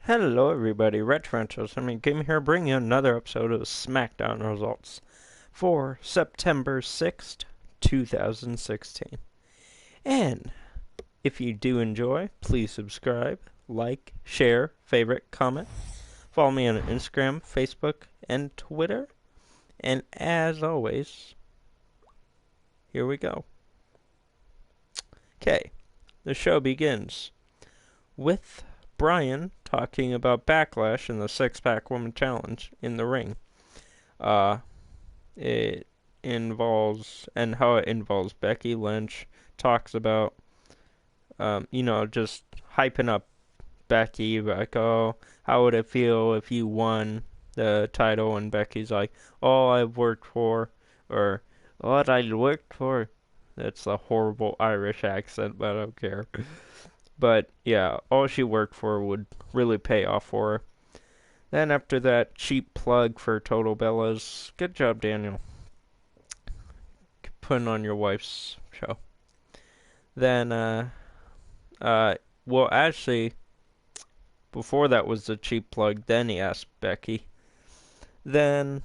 Hello everybody, Retrenchos. Game here bringing you another episode of SmackDown results for September 6th, 2016. And if you do enjoy, please subscribe, like, share, favorite, comment. Follow me on Instagram, Facebook, and Twitter. And as always, here we go. Okay, the show begins with Brian talking about Backlash and the six-pack woman challenge in the ring. It involves, and how it involves Becky Lynch, talks about, just hyping up Becky, like, oh, how would it feel if you won the title? And Becky's like, all I've worked for, or what I worked for. That's a horrible Irish accent, but I don't care. But yeah, all she worked for would really pay off for her. Then after that, cheap plug for Total Bellas. Good job, Daniel. Putting on your wife's show. Then, well, actually, before that was the cheap plug. Then he asked Becky. Then,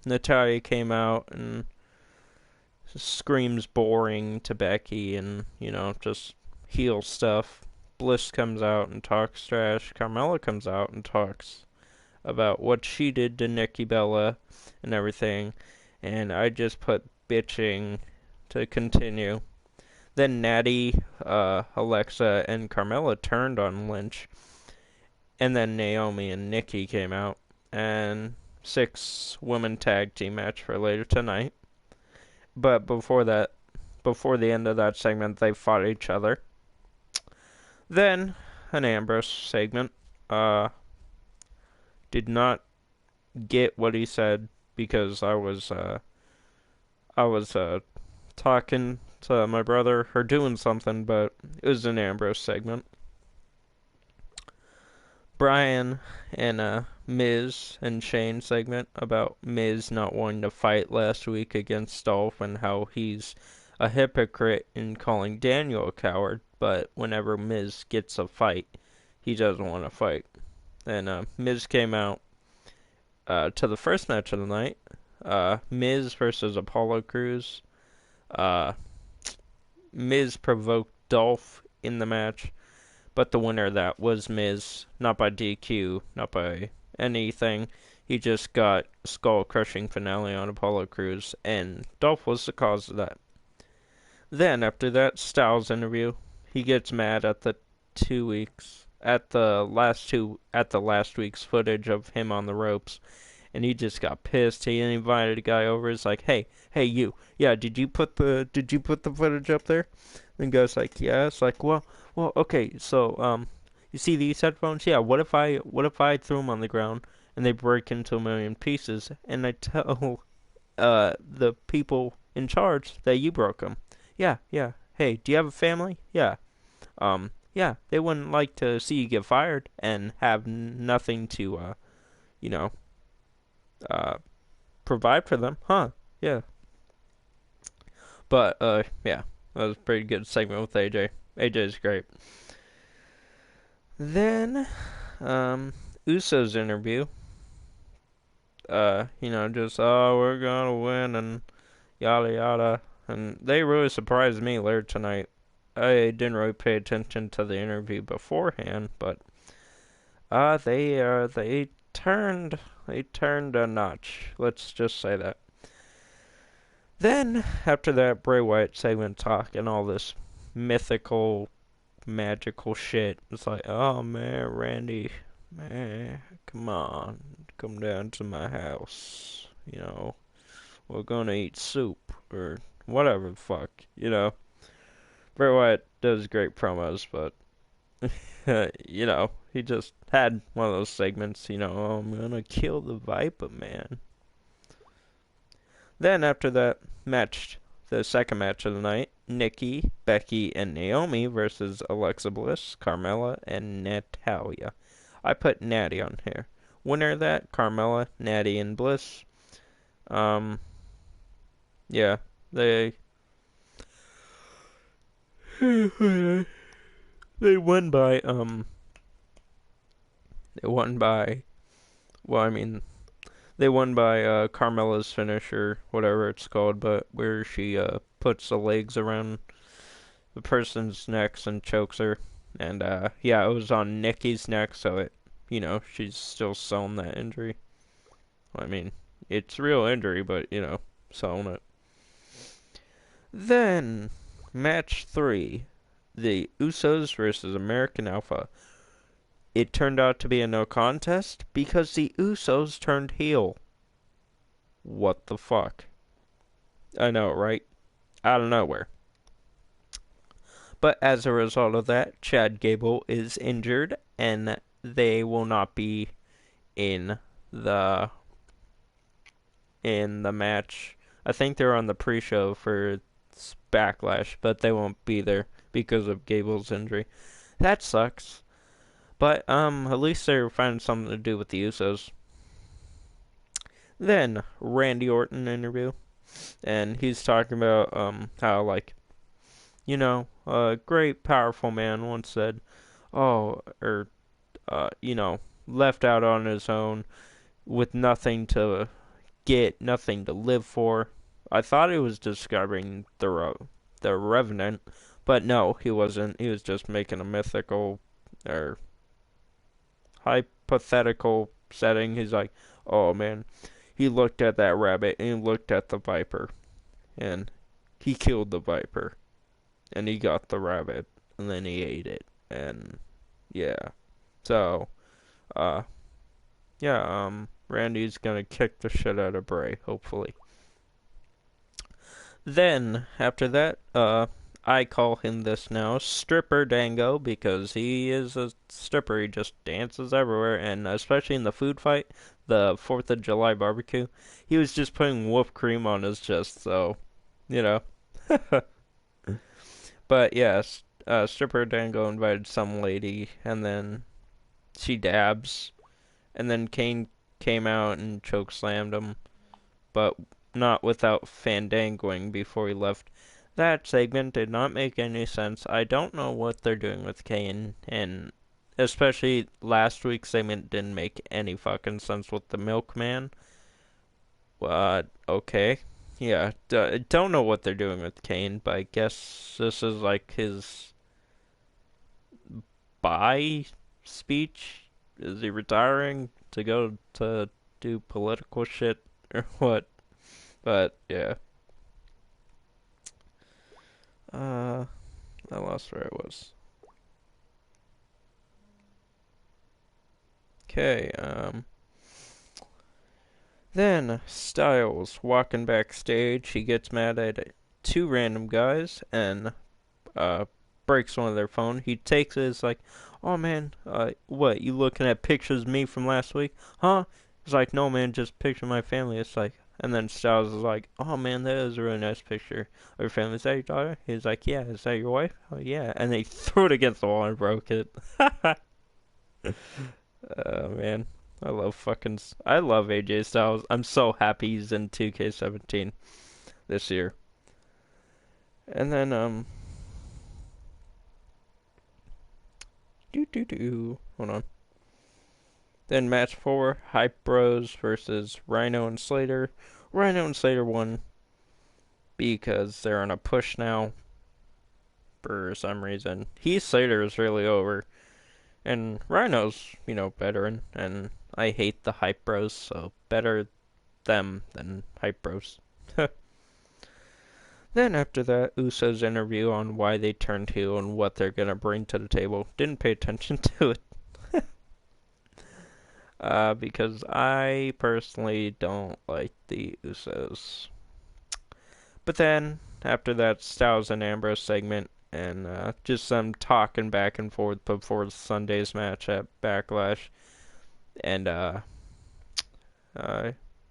Natalya came out and screams boring to Becky and, just heel stuff. Bliss comes out and talks trash. Carmella comes out and talks about what she did to Nikki Bella and everything. And I just put bitching to continue. Then Natty, Alexa, and Carmella turned on Lynch. And then Naomi and Nikki came out. And 6-woman tag team match for later tonight. But before the end of that segment, they fought each other. Then, an Ambrose segment. Did not get what he said because I was talking to my brother or doing something, but it was an Ambrose segment. Brian and Miz and Shane segment about Miz not wanting to fight last week against Dolph and how he's a hypocrite in calling Daniel a coward, but whenever Miz gets a fight, he doesn't want to fight. Then Miz came out to the first match of the night. Miz versus Apollo Crews. Miz provoked Dolph in the match, but the winner of that was Miz, not by DQ, not by anything. He just got a skull-crushing finale on Apollo Crews, and Dolph was the cause of that. Then, after that Styles interview, he gets mad at the last week's footage of him on the ropes, and he just got pissed. He invited a guy over. He's like, "Hey, you, yeah, did you put the footage up there?" And the guy's like, "Yeah." It's like, well, okay, so you see these headphones? Yeah. What if I threw them on the ground and they break into a million pieces, and I tell the people in charge that you broke them? Yeah. Hey, do you have a family? Yeah. Yeah, they wouldn't like to see you get fired and have nothing to, provide for them, huh? Yeah. But, yeah, that was a pretty good segment with AJ. AJ's great. Then, Uso's interview. Just, oh, we're gonna win and yada yada. And they really surprised me later tonight. I didn't really pay attention to the interview beforehand, but they turned a notch. Let's just say that. Then after that Bray Wyatt segment talk and all this mythical, magical shit, it's like, oh man, Randy, man, come on, come down to my house. We're gonna eat soup or whatever the fuck. Bray Wyatt does great promos, but, he just had one of those segments, oh, I'm gonna kill the Viper Man. Then after that match, the second match of the night, Nikki, Becky, and Naomi versus Alexa Bliss, Carmella, and Natalya. I put Natty on here. Winner of that, Carmella, Natty, and Bliss. Yeah, they won by They won by, well, I mean, they won by Carmella's finish or whatever it's called, but where she puts the legs around the person's necks and chokes her. And yeah, it was on Nikki's neck, so she's still selling that injury. I mean, it's real injury, but selling it. Then match 3, the Usos versus American Alpha. It turned out to be a no contest because the Usos turned heel. What the fuck? I know, right? Out of nowhere. But as a result of that, Chad Gable is injured, and they will not be in the match. I think they're on the pre-show for Backlash, but they won't be there because of Gable's injury. That sucks. But at least they're finding something to do with the Usos. Then Randy Orton interview, and he's talking about how a great powerful man once said, left out on his own with nothing to get, nothing to live for. I thought he was describing the Revenant, but no, he wasn't. He was just making a mythical or hypothetical setting. He's like, oh man, he looked at that rabbit and he looked at the viper, and he killed the viper, and he got the rabbit, and then he ate it, and yeah. So, Randy's gonna kick the shit out of Bray, hopefully. Then, after that, I call him this now, Stripper Dango, because he is a stripper. He just dances everywhere, and especially in the food fight, the 4th of July barbecue, he was just putting whipped cream on his chest, so, you know. But, yes, Stripper Dango invited some lady, and then she dabs, and then Kane came out and chokeslammed him, but not without fandangoing before he left. That segment did not make any sense. I don't know what they're doing with Kane, and especially last week's segment didn't make any fucking sense with the milkman. Okay. Yeah, don't know what they're doing with Kane, but I guess this is like his bye speech. Is he retiring to go to do political shit or what? But yeah. I lost where I was. Okay, then Styles walking backstage, he gets mad at 2 random guys and breaks one of their phone. He takes it, it's like, oh man, what, you looking at pictures of me from last week? Huh? It's like, no man, just picture my family. It's like, and then Styles is like, oh man, that is a really nice picture of your family. Is that your daughter? He's like, yeah. Is that your wife? Oh yeah. And they threw it against the wall and broke it. Man. I love AJ Styles. I'm so happy he's in 2K17 this year. And then, hold on. Then match 4, Hype Bros versus Rhino and Slater. Rhino and Slater won because they're on a push now for some reason. Heath Slater is really over. And Rhino's, veteran. And I hate the Hype Bros, so better them than Hype Bros. Then after that, Uso's interview on why they turned heel and what they're gonna bring to the table. Didn't pay attention to it. Because I personally don't like the Usos. But then, after that Styles and Ambrose segment, and just some talking back and forth before Sunday's match at Backlash. And,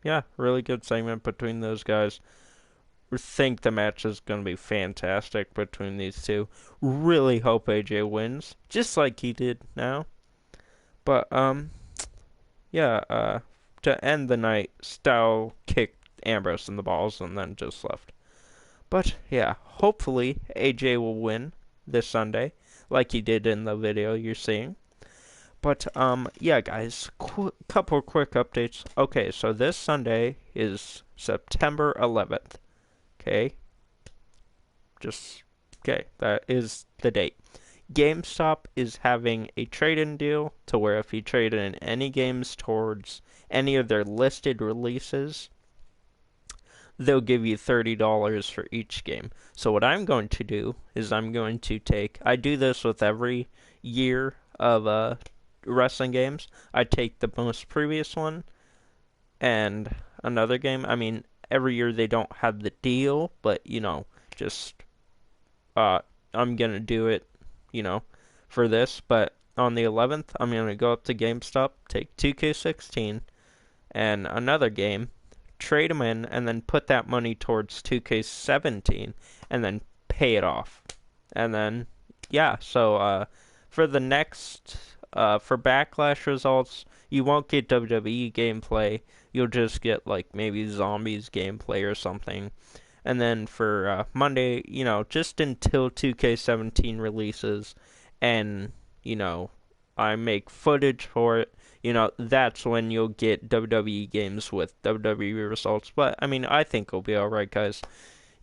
yeah, really good segment between those guys. I think the match is going to be fantastic between these two. Really hope AJ wins, just like he did now. But, yeah, to end the night, Styles kicked Ambrose in the balls and then just left. But, yeah, hopefully AJ will win this Sunday, like he did in the video you're seeing. But yeah, guys, couple quick updates. Okay, so this Sunday is September 11th. Okay, just okay, that is the date. GameStop is having a trade-in deal to where if you trade in any games towards any of their listed releases, they'll give you $30 for each game. So what I'm going to do is I do this with every year of wrestling games. I take the most previous one and another game. I mean, every year they don't have the deal, but just uh, I'm gonna do it, you know, for this. But on the 11th, I'm gonna go up to GameStop, take 2K16 and another game, trade them in, and then put that money towards 2K17, and then pay it off. And then, yeah, so for the next, for Backlash results, you won't get WWE gameplay. You'll just get, like, maybe Zombies gameplay or something. And then for Monday, just until 2K17 releases, and, I make footage for it, that's when you'll get WWE games with WWE results. But, I mean, I think it'll be alright, guys.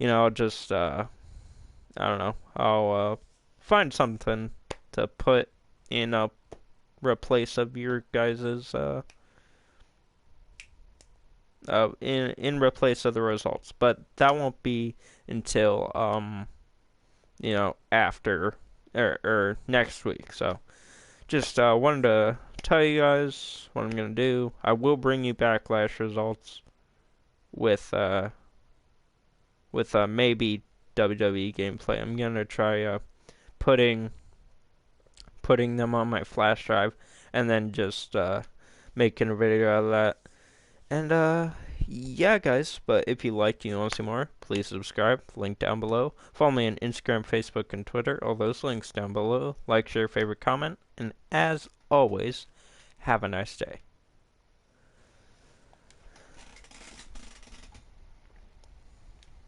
I'll just, I don't know, I'll find something to put in a replace of your guys's, in replace of the results. But that won't be until, after, or next week. So, just wanted to tell you guys what I'm gonna do. I will bring you Backlash results with maybe WWE gameplay. I'm gonna try putting them on my flash drive and then just making a video out of that. And yeah, guys. But if you liked, want to see more, please subscribe. Link down below. Follow me on Instagram, Facebook, and Twitter. All those links down below. Like, share, favorite, comment, and as always, have a nice day.